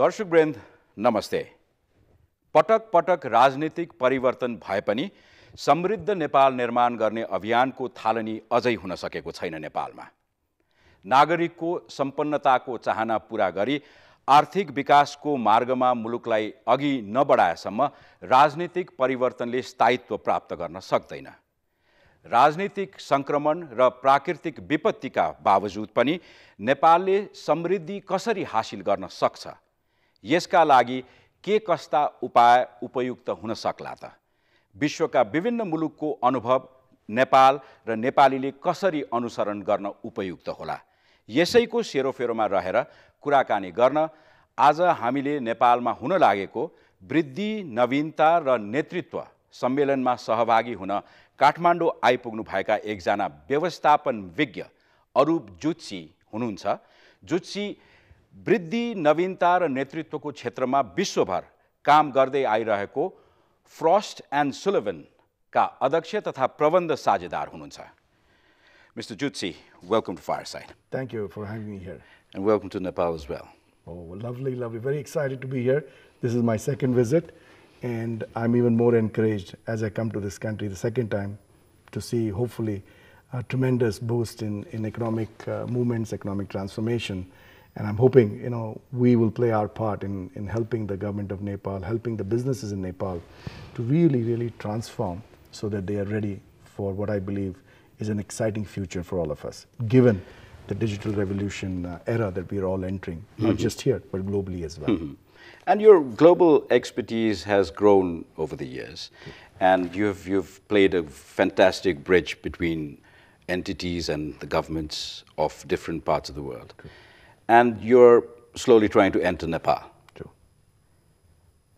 दर्शकवृन्द नमस्ते। पटक पटक राजनीतिक परिवर्तन भए पनि समृद्ध नेपाल निर्माण गर्ने अभियानको थालनी अझै हुन सकेको छैन नेपालमा। नागरिकको सम्पन्नताको चाहना पूरा गरी आर्थिक विकासको मार्गमा मुलुकलाई अघि नबढाएसम्म राजनीतिक परिवर्तनले स्थायित्व प्राप्त गर्न सक्दैन। राजनीतिक संक्रमण र प्राकृतिक विपत्तिका बावजुद पनि नेपालले समृद्धि कसरी हासिल गर्न सक्छ, यसका लागि के कस्ता उपाय उपयुक्त हुन सक्ला त? विश्वका विभिन्न मुलुकको अनुभव नेपाल र नेपालीले कसरी अनुसरण गर्न उपयुक्त होला, यसैको सेरोफेरोमा रहेर कुराकानी गर्न आज हामीले नेपालमा हुन लागेको वृद्धि, नवीनता र नेतृत्व सम्मेलनमा सहभागी हुन काठमाडौँ आइपुग्नु भएका एकजना व्यवस्थापन विज्ञ अरूप जुत्सी हुनुहुन्छ। जुत्सी वृद्धि, नवीनता र नेतृत्वको क्षेत्रमा विश्वभर काम गर्दै आइरहेको फ्रॉस्ट एन्ड सुलिवन का अध्यक्ष तथा प्रबन्ध साझेदार हुनुहुन्छ। Mr. Jutsi, welcome to Fireside. Thank you for having me here. And welcome to Nepal as well. Oh, lovely, lovely. Very excited to be here. This is my second visit, and I'm even more encouraged as I come to this country the second time to see, hopefully, a tremendous boost in economic movements, economic transformation. And I'm hoping, we will play our part in helping the government of Nepal, helping the businesses in Nepal to really, really transform so that they are ready for what I believe is an exciting future for all of us, given the digital revolution era that we are all entering, not just here, but globally as well. And your global expertise has grown over the years, and you've played a fantastic bridge between entities and the governments of different parts of the world. And you're slowly trying to enter Nepal. True.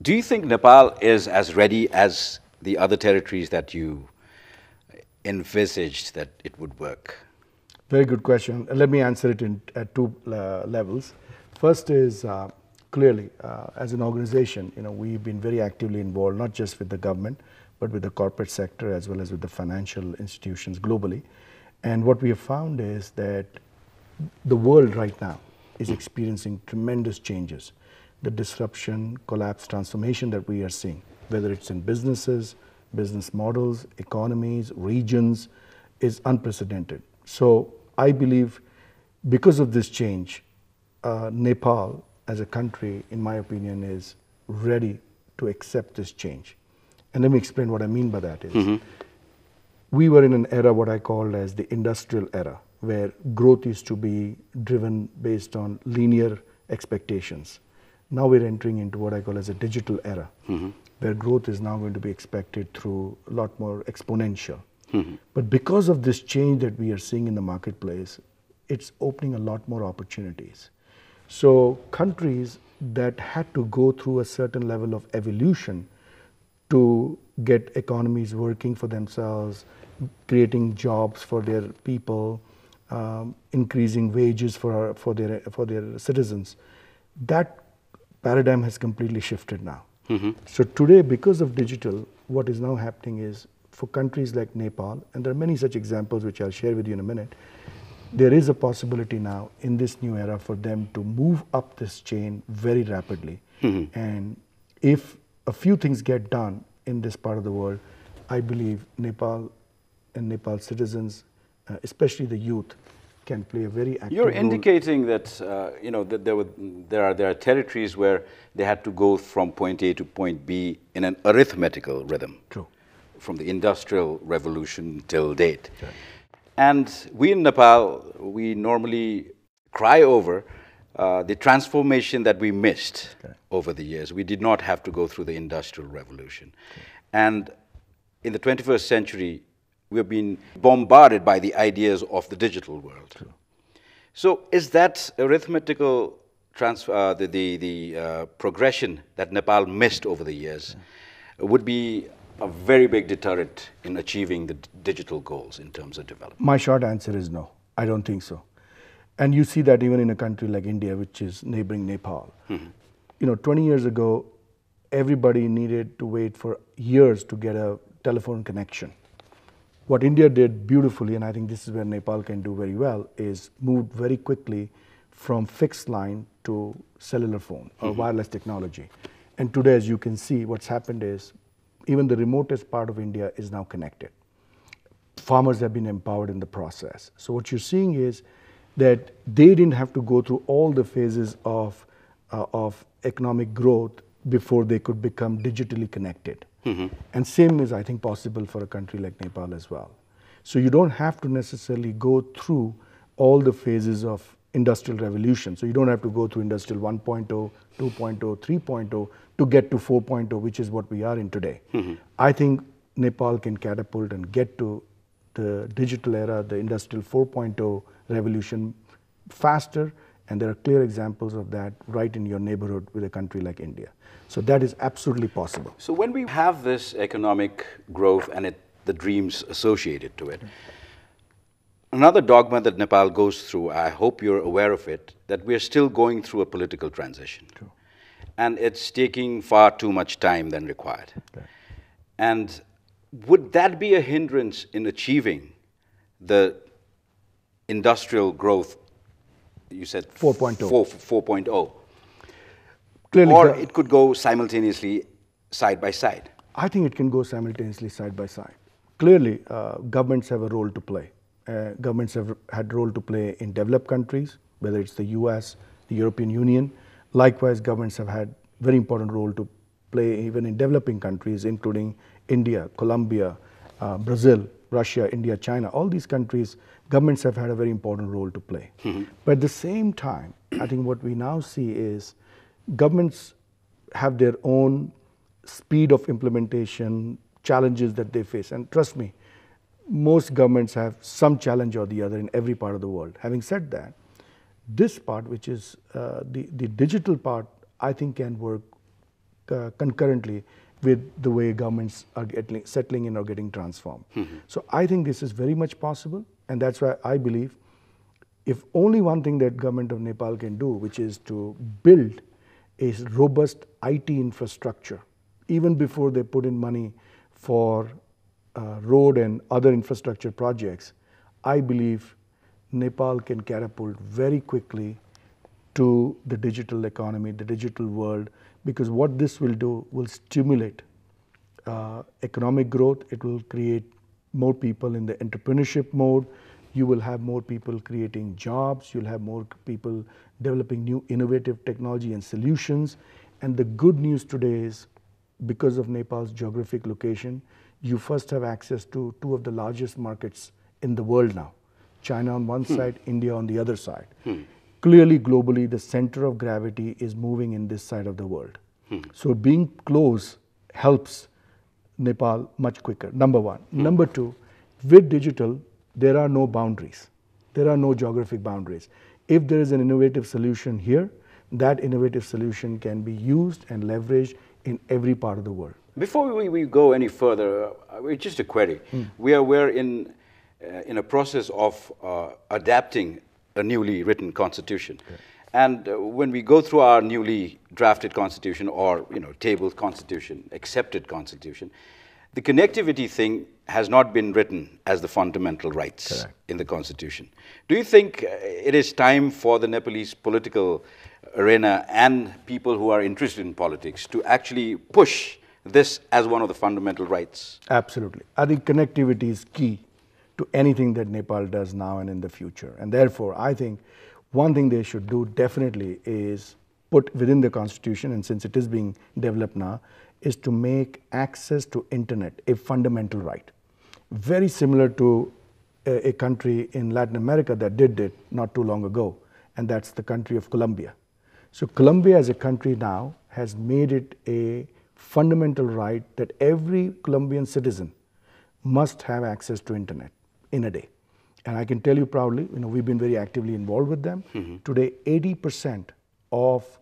Do you think Nepal is as ready as the other territories that you envisaged that it would work? Very good question. Let me answer it at two levels. First is clearly, as an organization, we've been very actively involved, not just with the government, but with the corporate sector as well as with the financial institutions globally. And what we have found is that the world right now is experiencing tremendous changes. The disruption, collapse, transformation that we are seeing, whether it's in businesses, business models, economies, regions, is unprecedented. So I believe because of this change, Nepal as a country, in my opinion, is ready to accept this change. And let me explain what I mean by that is, we were in an era what I called as the industrial era, where growth is to be driven based on linear expectations. Now we're entering into what I call as a digital era, where growth is now going to be expected through a lot more exponential. But because of this change that we are seeing in the marketplace, it's opening a lot more opportunities. So countries that had to go through a certain level of evolution to get economies working for themselves, creating jobs for their people, increasing wages for their citizens, that paradigm has completely shifted now. So today, because of digital, what is now happening is for countries like Nepal, and there are many such examples which I'll share with you in a minute, there is a possibility now in this new era for them to move up this chain very rapidly. And if a few things get done in this part of the world, I believe Nepal and Nepal citizens, especially the youth, can play a very active You're role. indicating that that there are territories where they had to go from point A to point B in an arithmetical rhythm. True. From the Industrial Revolution till date. Right. And we in Nepal, we normally cry over the transformation that we missed over the years. We did not have to go through the Industrial Revolution. And in the 21st century, we've been bombarded by the ideas of the digital world. True. So is that arithmetical progression that Nepal missed over the years would be a very big deterrent in achieving the digital goals in terms of development? My short answer is no. I don't think so. And you see that even in a country like India, which is neighboring Nepal. 20 years ago, everybody needed to wait for years to get a telephone connection. What India did beautifully, and I think this is where Nepal can do very well, is moved very quickly from fixed line to cellular phone or wireless technology. And today, as you can see, what's happened is even the remotest part of India is now connected. Farmers have been empowered in the process. So what you're seeing is that they didn't have to go through all the phases of economic growth before they could become digitally connected. And same is, I think, possible for a country like Nepal as well. So you don't have to necessarily go through all the phases of industrial revolution. So you don't have to go through industrial 1.0, 2.0, 3.0 to get to 4.0, which is what we are in today. I think Nepal can catapult and get to the digital era, the industrial 4.0 revolution faster, and there are clear examples of that right in your neighborhood with a country like India. So that is absolutely possible. So when we have this economic growth and the dreams associated to it, another dogma that Nepal goes through, I hope you're aware of it, that we're still going through a political transition. True. And it's taking far too much time than required. Okay. And would that be a hindrance in achieving the industrial growth, you said 4.0. 4.0? Clearly, Or it could go simultaneously side by side? I think it can go simultaneously side by side. Clearly, governments have a role to play. Governments have had a role to play in developed countries, whether it's the US, the European Union. Likewise, governments have had very important role to play even in developing countries, including India, Colombia, Brazil, Russia, India, China. All these countries, governments have had a very important role to play. But at the same time, I think what we now see is governments have their own speed of implementation, challenges that they face. And trust me, most governments have some challenge or the other in every part of the world. Having said that, this part, which is the digital part, I think can work concurrently with the way governments are settling in or getting transformed. So I think this is very much possible, and that's why I believe if only one thing that government of Nepal can do, which is to build a robust IT infrastructure, even before they put in money for road and other infrastructure projects, I believe Nepal can catapult very quickly to the digital economy, the digital world, because what this will do will stimulate economic growth. It will create more people in the entrepreneurship mode. You will have more people creating jobs. You'll have more people developing new innovative technology and solutions. And the good news today is, because of Nepal's geographic location, you first have access to two of the largest markets in the world now. China on one side, India on the other side. Clearly, globally, the center of gravity is moving in this side of the world. So being close helps Nepal much quicker, number one. Number two, with digital, there are no boundaries. There are no geographic boundaries. If there is an innovative solution here, that innovative solution can be used and leveraged in every part of the world. Before we go any further, just a query. We're in a process of adapting a newly written constitution. Okay. And when we go through our newly drafted constitution or tabled constitution, accepted constitution, the connectivity thing has not been written as the fundamental rights in the constitution. Do you think it is time for the Nepalese political arena and people who are interested in politics to actually push this as one of the fundamental rights? Absolutely. I think connectivity is key to anything that Nepal does now and in the future. And therefore, I think one thing they should do definitely is put within the constitution, and since it is being developed now, is to make access to internet a fundamental right. Very similar to a country in Latin America that did it not too long ago, and that's the country of Colombia. So Colombia as a country now has made it a fundamental right that every Colombian citizen must have access to internet in a day. And I can tell you proudly, we've been very actively involved with them. Today, 80% of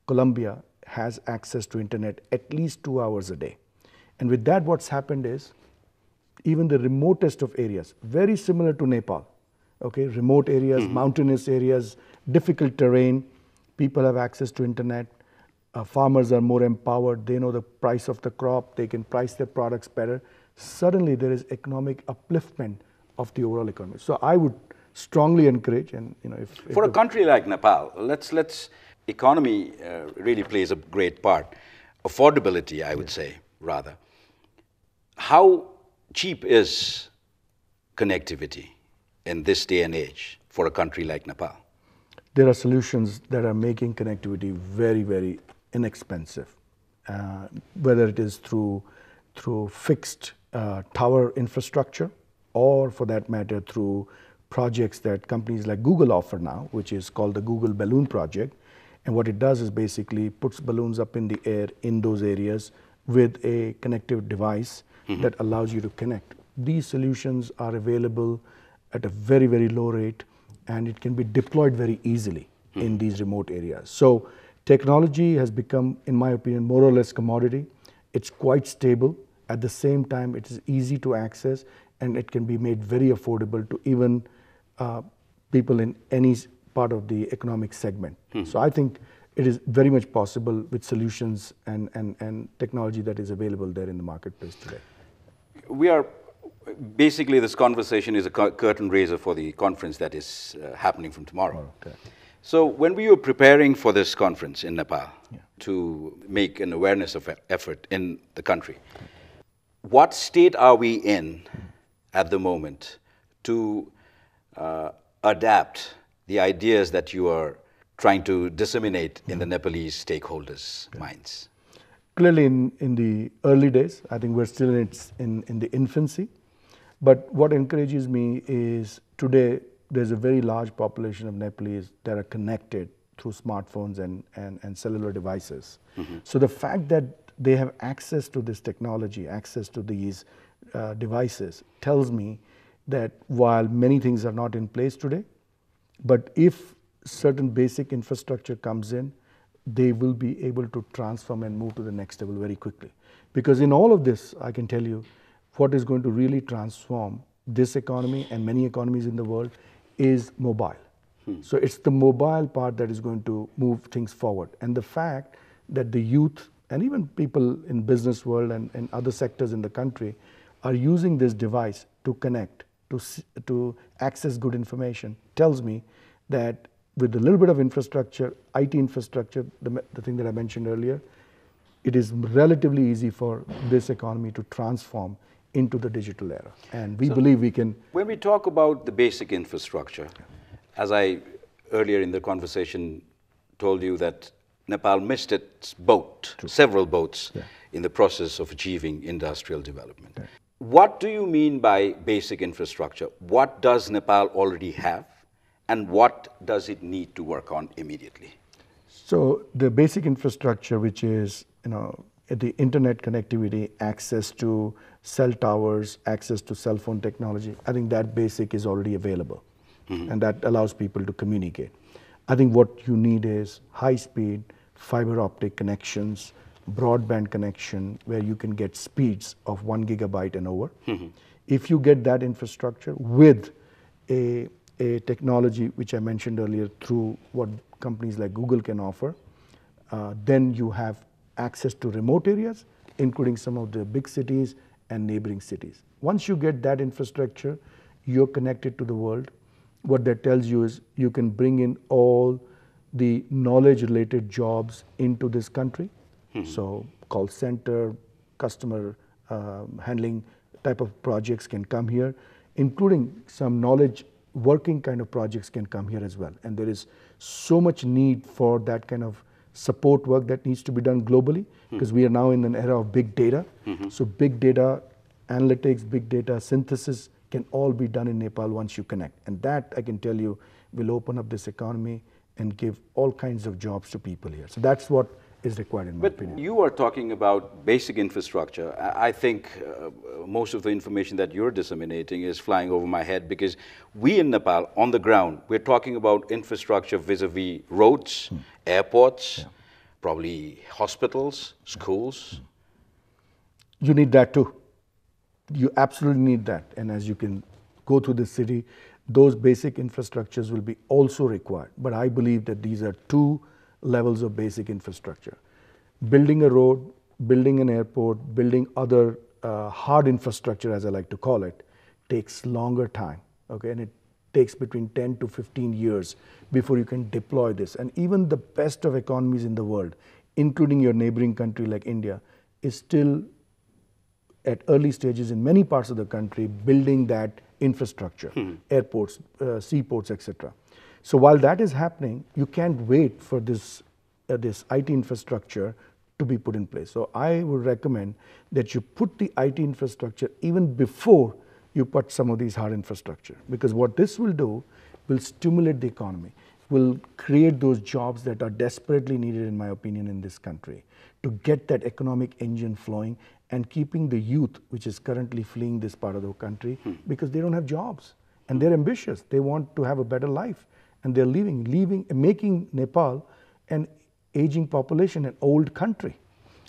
Colombia has access to internet at least 2 hours a day. And with that, what's happened is, even the remotest of areas, very similar to Nepal, okay, remote areas, mountainous areas, difficult terrain, people have access to internet. Farmers are more empowered. They know the price of the crop. They can price their products better. Suddenly, there is economic upliftment of the overall economy. So I would strongly encourage. And if For a country like Nepal, let's economy really plays a great part. Affordability, I would say, rather. How cheap is connectivity in this day and age for a country like Nepal? there are solutions that are making connectivity very, very inexpensive, whether it is through fixed tower infrastructure, or for that matter through projects that companies like Google offer now, which is called the Google Balloon Project. And what it does is basically puts balloons up in the air in those areas with a connective device that allows you to connect. These solutions are available at a very, very low rate, and it can be deployed very easily in these remote areas. So technology has become, in my opinion, more or less commodity. It's quite stable. At the same time, it is easy to access, and it can be made very affordable to even people in any part of the economic segment. So I think it is very much possible with solutions and technology that is available there in the marketplace today. We are basically, this conversation is a curtain raiser for the conference that is happening from tomorrow. Okay. So when we were preparing for this conference in Nepal to make an awareness of effort in the country, what state are we in at the moment to adapt the ideas that you are trying to disseminate in the Nepalese stakeholders' minds? Clearly, in the early days, I think we're still in the infancy. But what encourages me is today there's a very large population of Nepalese that are connected through smartphones and cellular devices. So the fact that they have access to this technology, access to these devices, tells me that while many things are not in place today, but if certain basic infrastructure comes in, they will be able to transform and move to the next level very quickly. Because in all of this, I can tell you, what is going to really transform this economy and many economies in the world is mobile. So it's the mobile part that is going to move things forward. And the fact that the youth and even people in business world and other sectors in the country are using this device to connect, to access good information, tells me that with a little bit of infrastructure, IT infrastructure, the thing that I mentioned earlier, it is relatively easy for this economy to transform into the digital era. And we believe we can. When we talk about the basic infrastructure, as I earlier in the conversation told you that Nepal missed its boat, several boats, in the process of achieving industrial development. What do you mean by basic infrastructure? What does Nepal already have? And what does it need to work on immediately? So the basic infrastructure, which is the internet connectivity, access to cell towers, access to cell phone technology, I think that basic is already available, and that allows people to communicate. I think what you need is high-speed fiber optic connections, broadband connection, where you can get speeds of 1 gigabyte and over. If you get that infrastructure with a technology which I mentioned earlier through what companies like Google can offer, then you have access to remote areas, including some of the big cities and neighboring cities. Once you get that infrastructure, you're connected to the world. What that tells you is you can bring in all the knowledge-related jobs into this country. So call center, customer handling type of projects can come here, including some knowledge working kind of projects can come here as well. And there is so much need for that kind of support work that needs to be done globally, because we are now in an era of big data. So big data analytics, big data synthesis can all be done in Nepal once you connect. And that, I can tell you, will open up this economy and give all kinds of jobs to people here. So that's what is required in my opinion. But you are talking about basic infrastructure. I think most of the information that you're disseminating is flying over my head, because we in Nepal, on the ground, we're talking about infrastructure vis-a-vis roads, airports, probably hospitals, schools. You need that too. You absolutely need that. And as you can go through the city, those basic infrastructures will be also required. But I believe that these are two levels of basic infrastructure. Building a road, building an airport, building other hard infrastructure, as I like to call it, takes longer time. Okay, and it takes between 10 to 15 years before you can deploy this. And even the best of economies in the world, including your neighboring country like India, is still at early stages in many parts of the country building that infrastructure, airports, seaports, etc. So while that is happening, you can't wait for this IT infrastructure to be put in place. So I would recommend that you put the IT infrastructure even before you put some of these hard infrastructure, because what this will do will stimulate the economy, will create those jobs that are desperately needed, in my opinion, in this country, to get that economic engine flowing and keeping the youth, which is currently fleeing this part of the country because they don't have jobs and they're ambitious. They want to have a better life and they're making Nepal an aging population, an old country.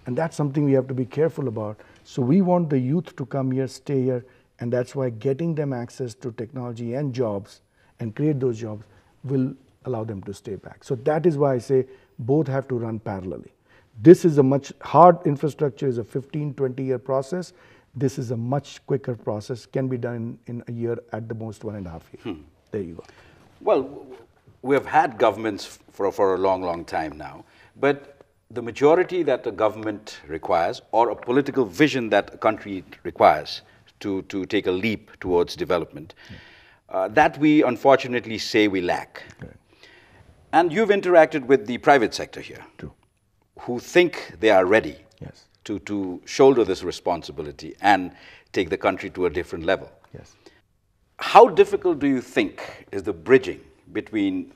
And that's something we have to be careful about. So we want the youth to come here, stay here, and that's why getting them access to technology and jobs and create those jobs will allow them to stay back. So that is why I say both have to run parallelly. This is a much hard infrastructure, is a 15, 20-year process. This is a much quicker process, can be done in a year, at the most 1.5 years. There you go. Well, we have had governments for a long, long time now, but the majority that a government requires, or a political vision that a country requires to take a leap towards development, that we unfortunately say we lack. Right. And you've interacted with the private sector here, True. who think they are ready Yes. to shoulder this responsibility and take the country to a different level. Yes. How difficult do you think is the bridging between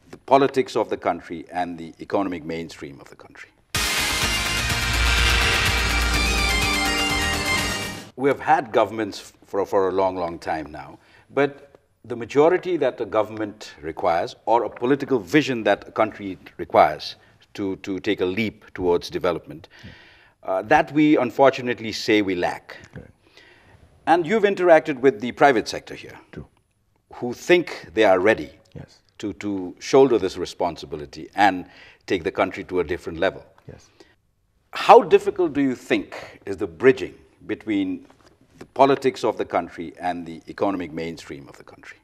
the politics of the country and the economic mainstream of the country? We have had governments for a long, long time now, but the majority that a government requires, or a political vision that a country requires to take a leap towards development, that we unfortunately say we lack. Right. And you've interacted with the private sector here, True. who think they are ready Yes. to shoulder this responsibility and take the country to a different level. Yes. How difficult do you think is the bridging between the politics of the country and the economic mainstream of the country?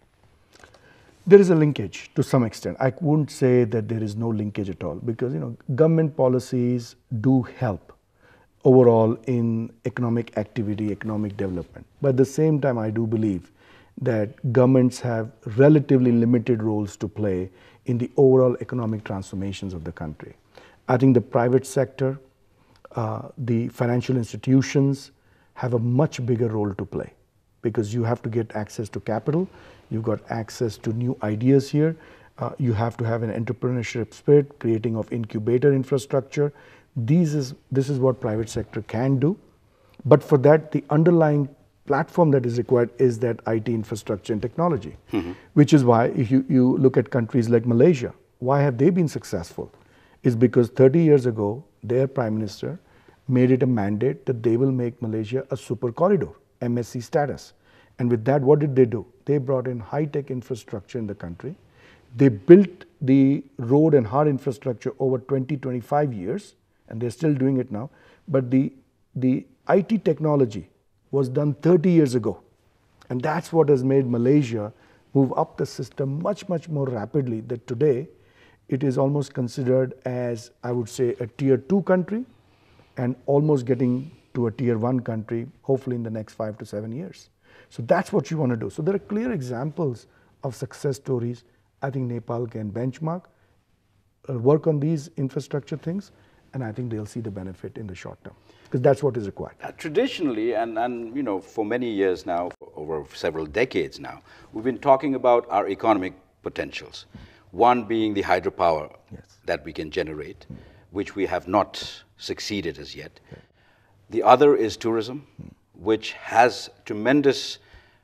There is a linkage to some extent. I wouldn't say that there is no linkage at all, because government policies do help overall in economic activity, economic development. But at the same time, I do believe that governments have relatively limited roles to play in the overall economic transformations of the country. I think the private sector, the financial institutions have a much bigger role to play, because you have to get access to capital, you've got access to new ideas here, you have to have an entrepreneurship spirit, creating of incubator infrastructure. This is what private sector can do, but for that the underlying platform that is required is that IT infrastructure and technology, which is why if you look at countries like Malaysia, why have they been successful? Is because 30 years ago their prime minister made it a mandate that they will make Malaysia a super corridor, MSC status. And with that, what did they do? They brought in high-tech infrastructure in the country. They built the road and hard infrastructure over 20, 25 years, and they're still doing it now. But the IT technology was done 30 years ago. And that's what has made Malaysia move up the system much, much more rapidly, that today it is almost considered as, I would say, a tier 2 country and almost getting to a tier 1 country, hopefully in the next 5 to 7 years. So that's what you want to do. So there are clear examples of success stories. I think Nepal can benchmark, work on these infrastructure things, and I think they'll see the benefit in the short term, because that's what is required. Traditionally, and for many years now, over several decades now, we've been talking about our economic potentials. One being the hydropower that we can generate, which we have not succeeded as yet. The other is tourism, which has tremendous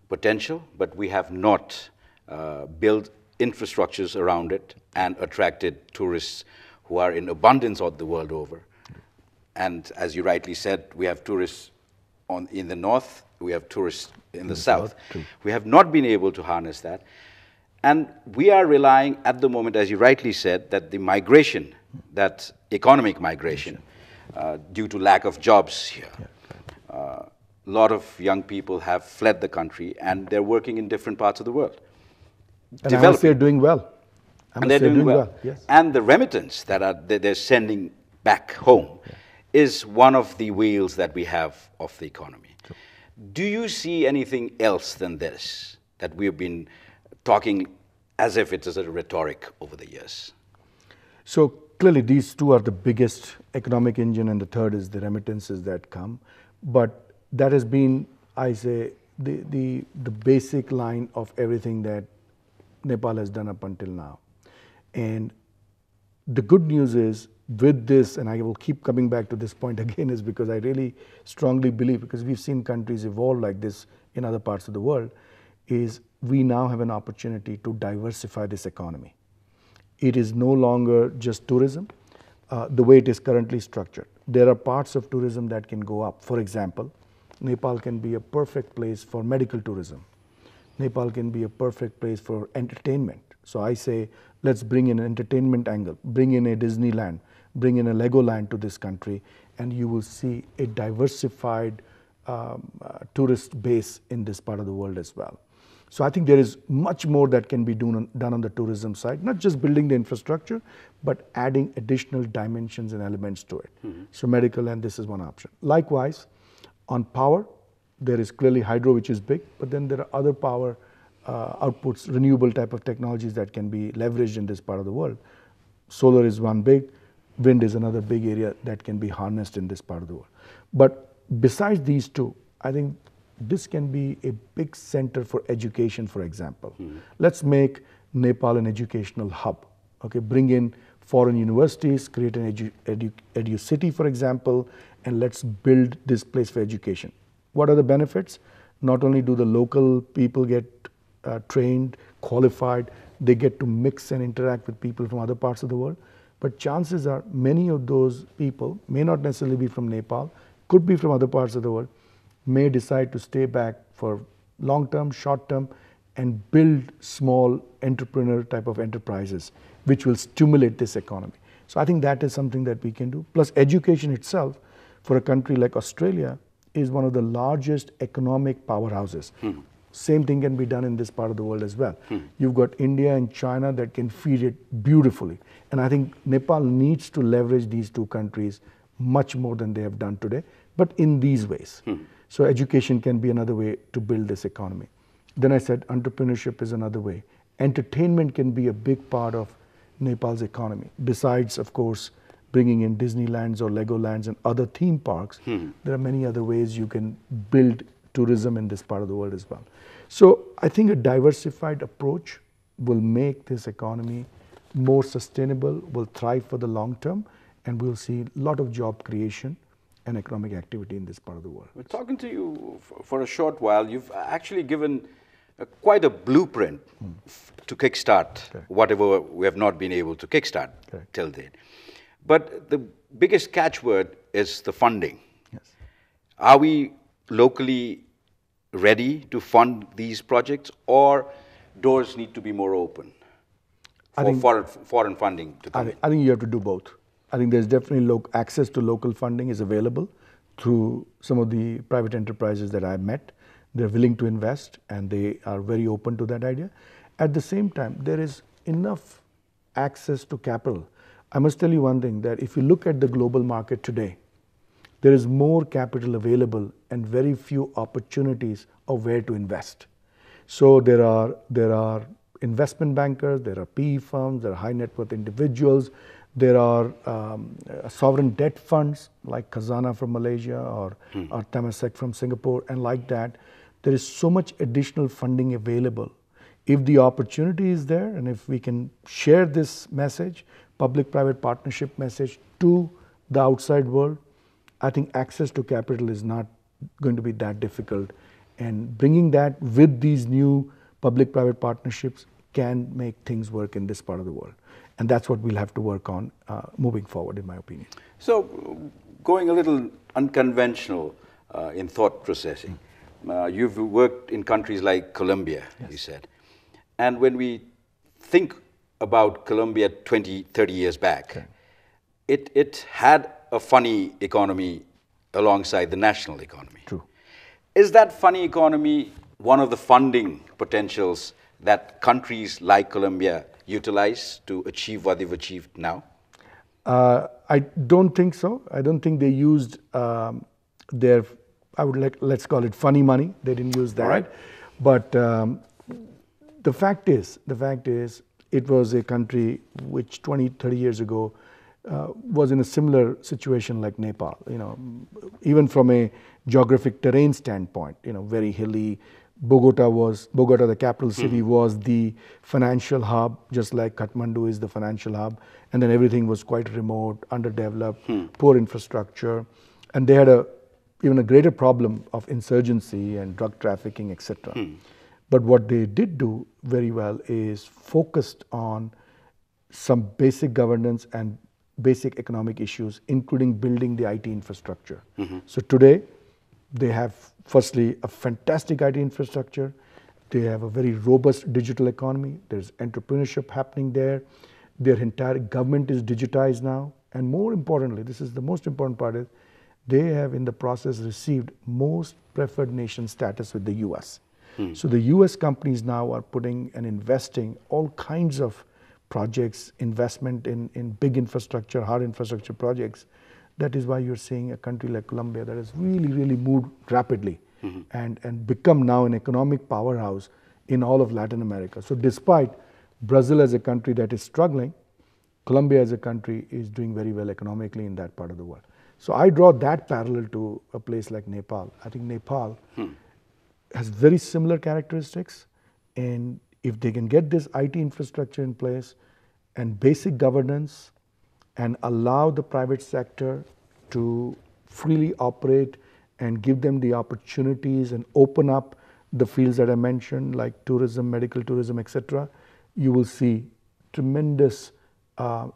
potential, but we have not built infrastructures around it and attracted tourists who are in abundance all the world over. And as you rightly said, we have tourists in the north, we have tourists in the south. We have not been able to harness that. And we are relying at the moment, as you rightly said, that the migration, that economic migration, due to lack of jobs here, a lot of young people have fled the country and they're working in different parts of the world. And I must say doing well. And they're doing well. Yes. And the remittance that they're sending back home is one of the wheels that we have of the economy. True. Do you see anything else than this that we've been talking as if it is a rhetoric over the years? So clearly these two are the biggest economic engine, and the third is the remittances that come. But that has been, I say, the basic line of everything that Nepal has done up until now. And the good news is with this, and I will keep coming back to this point again, is because I really strongly believe, because we've seen countries evolve like this in other parts of the world, is we now have an opportunity to diversify this economy. It is no longer just tourism, the way it is currently structured. There are parts of tourism that can go up. For example, Nepal can be a perfect place for medical tourism. Nepal can be a perfect place for entertainment. So I say, let's bring in an entertainment angle, bring in a Disneyland, bring in a Legoland to this country, and you will see a diversified tourist base in this part of the world as well. So I think there is much more that can be done on the tourism side, not just building the infrastructure, but adding additional dimensions and elements to it. Mm-hmm. So medical, and this is one option. Likewise, on power, there is clearly hydro, which is big, but then there are other power outputs, renewable type of technologies that can be leveraged in this part of the world. Solar is one big, wind is another big area that can be harnessed in this part of the world. But besides these two, I think this can be a big center for education, for example. Mm-hmm. Let's make Nepal an educational hub. Okay, bring in foreign universities, create an edu city, for example, and let's build this place for education. What are the benefits? Not only do the local people get trained, qualified, they get to mix and interact with people from other parts of the world, but chances are many of those people may not necessarily be from Nepal, could be from other parts of the world, may decide to stay back for long-term, short-term, and build small entrepreneur type of enterprises, which will stimulate this economy. So I think that is something that we can do. Plus education itself, for a country like Australia, is one of the largest economic powerhouses. Hmm. Same thing can be done in this part of the world as well. Hmm. You've got India and China that can feed it beautifully. And I think Nepal needs to leverage these two countries much more than they have done today, but in these ways. Hmm. So education can be another way to build this economy. Then I said entrepreneurship is another way. Entertainment can be a big part of Nepal's economy. Besides, of course, bringing in Disneylands or Legolands and other theme parks, there are many other ways you can build tourism in this part of the world as well. So I think a diversified approach will make this economy more sustainable, will thrive for the long term, and we'll see a lot of job creation and economic activity in this part of the world. We're talking to you for a short while. You've actually given quite a blueprint to kickstart whatever we have not been able to kickstart till date. But the biggest catchword is the funding. Yes. Are we locally ready to fund these projects, or doors need to be more open for foreign funding to come in? I think you have to do both. I think there's definitely access to local funding is available through some of the private enterprises that I've met. They're willing to invest and they are very open to that idea. At the same time, there is enough access to capital. I must tell you one thing, that if you look at the global market today, there is more capital available and very few opportunities of where to invest. So there are investment bankers, there are PE firms, there are high net worth individuals, there are sovereign debt funds like Khazanah from Malaysia or Temasek from Singapore, and like that, there is so much additional funding available. If the opportunity is there, and if we can share this message, public-private partnership message to the outside world, I think access to capital is not going to be that difficult. And bringing that with these new public-private partnerships can make things work in this part of the world. And that's what we'll have to work on moving forward, in my opinion. So, going a little unconventional in thought processing, you've worked in countries like Colombia, yes, you said. And when we think about Colombia 20, 30 years back, it had a funny economy alongside the national economy. True. Is that funny economy one of the funding potentials that countries like Colombia utilize to achieve what they've achieved now? I don't think so. I don't think they used their, let's call it funny money. They didn't use that. All right. But the fact is, it was a country which 20, 30 years ago was in a similar situation like Nepal. Even from a geographic terrain standpoint, very hilly. Bogota, the capital city, was the financial hub, just like Kathmandu is the financial hub. And then everything was quite remote, underdeveloped, poor infrastructure. And they had even a greater problem of insurgency and drug trafficking, etc. But what they did do very well is focused on some basic governance and basic economic issues, including building the IT infrastructure. So today, they have, firstly, a fantastic IT infrastructure. They have a very robust digital economy. There's entrepreneurship happening there. Their entire government is digitized now. And more importantly, this is the most important part, is they have in the process received most preferred nation status with the US. So the US companies now are putting and investing all kinds of projects, investment in big infrastructure, hard infrastructure projects. That is why you're seeing a country like Colombia that has really, really moved rapidly and become now an economic powerhouse in all of Latin America. So despite Brazil as a country that is struggling, Colombia as a country is doing very well economically in that part of the world. So I draw that parallel to a place like Nepal. I think Nepal has very similar characteristics, and if they can get this IT infrastructure in place and basic governance, and allow the private sector to freely operate and give them the opportunities and open up the fields that I mentioned, like tourism, medical tourism, etc., you will see tremendous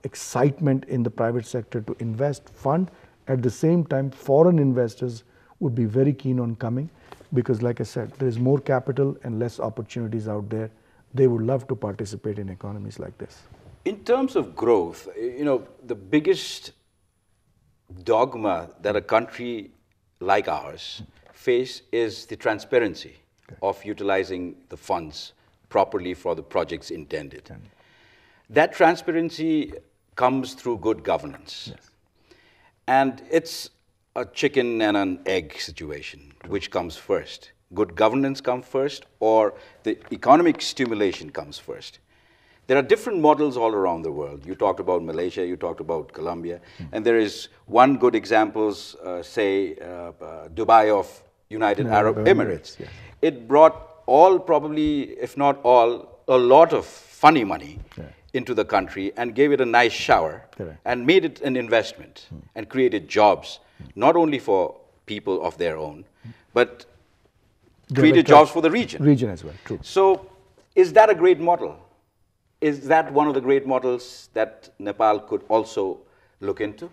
excitement in the private sector to invest, fund. At the same time, foreign investors would be very keen on coming because, like I said, there is more capital and less opportunities out there. They would love to participate in economies like this. In terms of growth, the biggest dogma that a country like ours face is the transparency of utilizing the funds properly for the projects intended. That transparency comes through good governance. Yes. And it's a chicken and an egg situation. Which comes first? Good governance comes first, or the economic stimulation comes first? There are different models all around the world. You talked about Malaysia, you talked about Colombia, and there is one good example, say, Dubai of United Arab Emirates. Yes. It brought all, probably, if not all, a lot of funny money into the country and gave it a nice shower and made it an investment and created jobs, not only for people of their own, but created jobs for the region. Region as well, true. So is that a great model? Is that one of the great models that Nepal could also look into?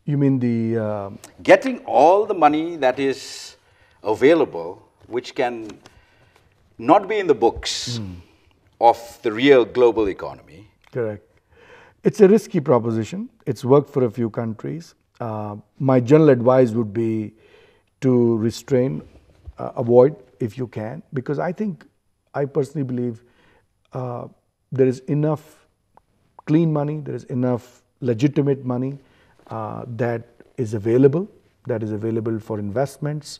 You mean the... Getting all the money that is available, which can not be in the books of the real global economy. Correct. It's a risky proposition. It's worked for a few countries. My general advice would be to restrain, avoid if you can, because I personally believe there is enough clean money, there is enough legitimate money that is available for investments.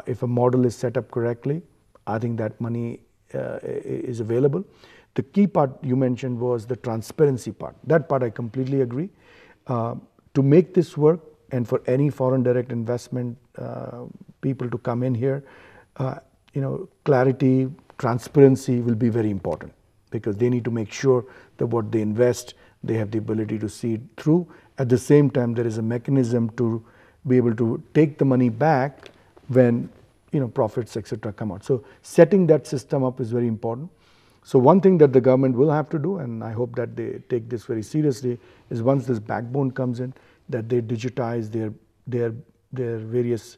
If a model is set up correctly, I think that money is available. The key part you mentioned was the transparency part. That part I completely agree. To make this work and for any foreign direct investment people to come in here, clarity, transparency will be very important, because they need to make sure that what they invest, they have the ability to see it through. At the same time, there is a mechanism to be able to take the money back when profits, etc., come out. So setting that system up is very important. So one thing that the government will have to do, and I hope that they take this very seriously, is once this backbone comes in, that they digitize their various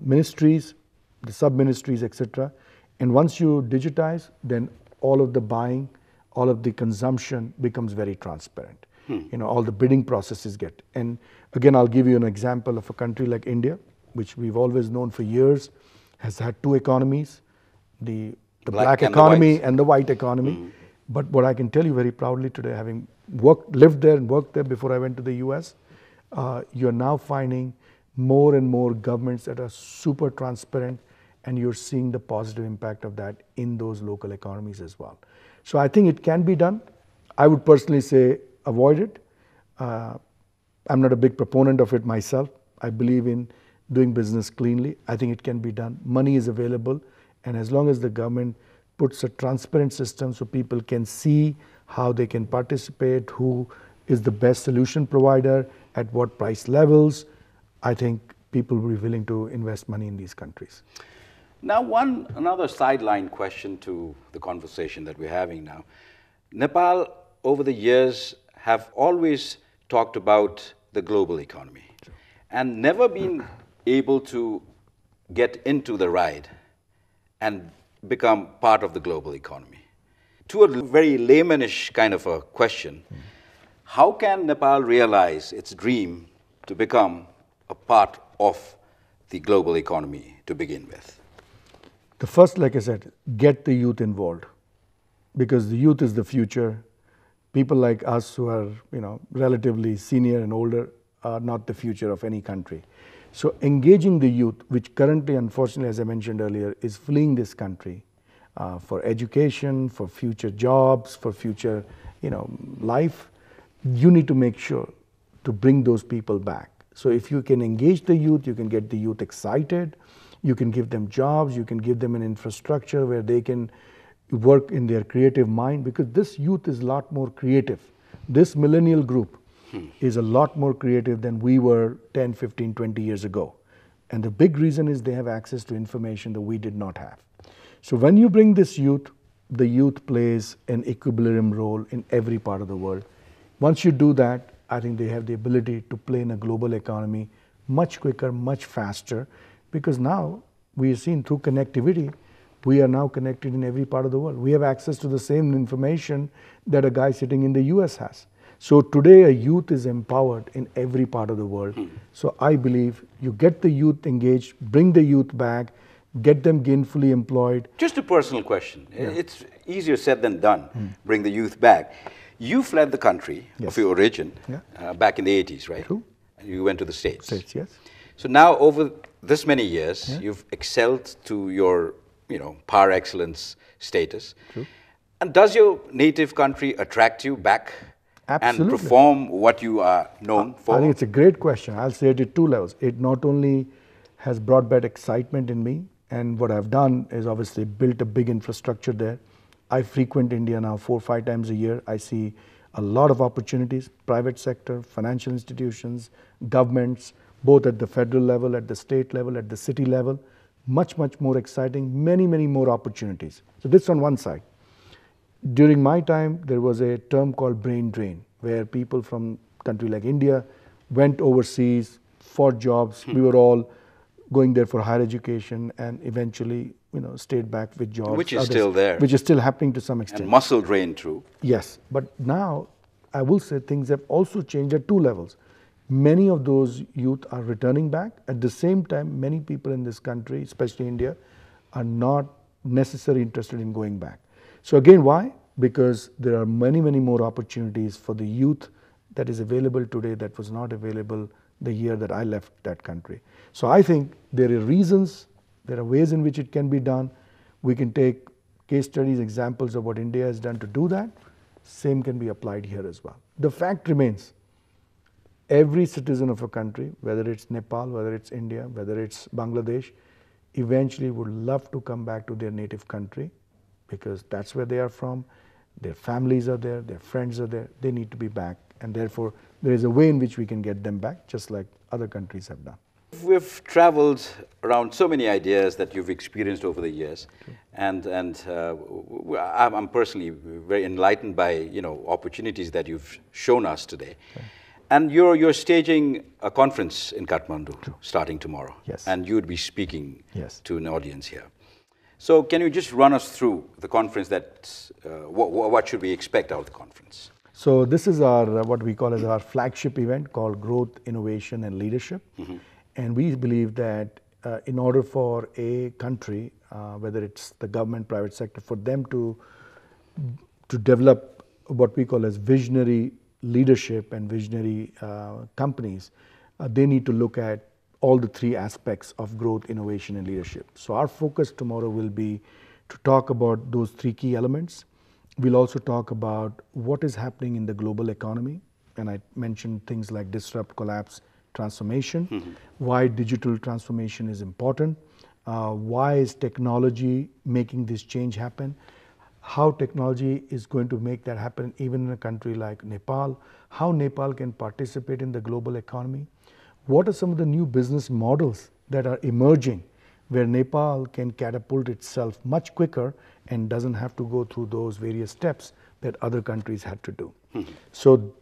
ministries, the sub-ministries, etc. And once you digitize, then all of the buying, all of the consumption becomes very transparent. All the bidding processes get. And again, I'll give you an example of a country like India, which we've always known for years, has had two economies. The the black economy and the white economy. But what I can tell you very proudly today, having lived there and worked there before I went to the US, you're now finding more and more governments that are super transparent, and you're seeing the positive impact of that in those local economies as well. So I think it can be done. I would personally say avoid it. I'm not a big proponent of it myself. I believe in doing business cleanly. I think it can be done. Money is available, and as long as the government puts a transparent system so people can see how they can participate, who is the best solution provider, at what price levels, I think people will be willing to invest money in these countries. Now, another sideline question to the conversation that we're having now. Nepal, over the years, have always talked about the global economy and never been able to get into the ride and become part of the global economy. To a very laymanish kind of a question, how can Nepal realize its dream to become a part of the global economy to begin with? The first, like I said, get the youth involved, because the youth is the future. People like us who are, relatively senior and older are not the future of any country. So engaging the youth, which currently, unfortunately, as I mentioned earlier, is fleeing this country for education, for future jobs, for future, life, you need to make sure to bring those people back. So if you can engage the youth, you can get the youth excited, you can give them jobs, you can give them an infrastructure where they can work in their creative mind, because this youth is a lot more creative. This millennial group is a lot more creative than we were 10, 15, 20 years ago. And the big reason is they have access to information that we did not have. So when you bring this youth, the youth plays an equilibrium role in every part of the world. Once you do that, I think they have the ability to play in a global economy much quicker, much faster, because now we are seeing through connectivity, we are now connected in every part of the world. We have access to the same information that a guy sitting in the US has. So today a youth is empowered in every part of the world. So I believe you get the youth engaged, bring the youth back, get them gainfully employed. Just a personal question. Yeah. It's easier said than done, bring the youth back. You fled the country of your origin back in the 80s, right? True. And you went to the States. States, yes. So now over this many years, you've excelled to your par excellence status. True. And does your native country attract you back? Absolutely. And perform what you are known for? I think it's a great question. I'll say it at two levels. It not only has brought back excitement in me, and what I've done is obviously built a big infrastructure there. I frequent India now 4 or 5 times a year. I see a lot of opportunities, private sector, financial institutions, governments, both at the federal level, at the state level, at the city level. Much, much more exciting, many, many more opportunities. So this on one side. During my time, there was a term called brain drain, where people from a country like India went overseas for jobs. We were all going there for higher education and eventually, stayed back with jobs. Which is still there. Which is still happening to some extent. And muscle drain too. Yes, but now I will say things have also changed at two levels. Many of those youth are returning back. At the same time, many people in this country, especially India, are not necessarily interested in going back. So again, why? Because there are many, many more opportunities for the youth that is available today that was not available the year that I left that country. So I think there are reasons, there are ways in which it can be done. We can take case studies, examples of what India has done to do that. Same can be applied here as well. The fact remains, every citizen of a country, whether it's Nepal, whether it's India, whether it's Bangladesh, eventually would love to come back to their native country, because that's where they are from, their families are there, their friends are there, they need to be back, and therefore there is a way in which we can get them back, just like other countries have done. We've traveled around so many ideas that you've experienced over the years, and I'm personally very enlightened by opportunities that you've shown us today. And you're staging a conference in Kathmandu starting tomorrow, and you would be speaking to an audience here. So can you just run us through the conference? What should we expect out of the conference? So this is our what we call as our flagship event called Growth, Innovation and Leadership. And we believe that in order for a country whether it's the government, private sector, for them to develop what we call as visionary leadership and visionary companies, they need to look at all the three aspects of growth, innovation, and leadership. So our focus tomorrow will be to talk about those three key elements. We'll also talk about what is happening in the global economy, and I mentioned things like disrupt, collapse, transformation, why digital transformation is important, why is technology making this change happen, how technology is going to make that happen even in a country like Nepal, how Nepal can participate in the global economy, what are some of the new business models that are emerging where Nepal can catapult itself much quicker and doesn't have to go through those various steps that other countries had to do. So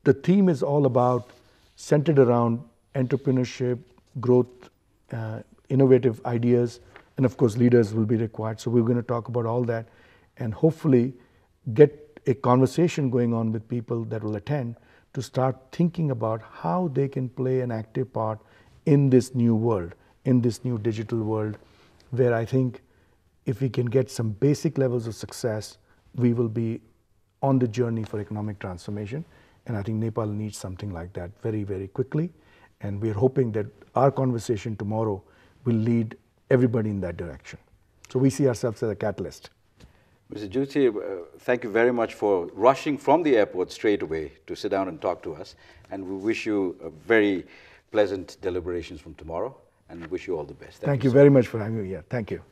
the theme is all about centered around entrepreneurship, growth, innovative ideas, and of course leaders will be required. So we're going to talk about all that and hopefully get a conversation going on with people that will attend to start thinking about how they can play an active part in this new world, in this new digital world, where I think if we can get some basic levels of success, we will be on the journey for economic transformation. And I think Nepal needs something like that very, very quickly. And we're hoping that our conversation tomorrow will lead everybody in that direction. So we see ourselves as a catalyst. Mr. Zutshi, thank you very much for rushing from the airport straight away to sit down and talk to us. And we wish you a very pleasant deliberations from tomorrow and wish you all the best. Thank you very much for having me here. Thank you.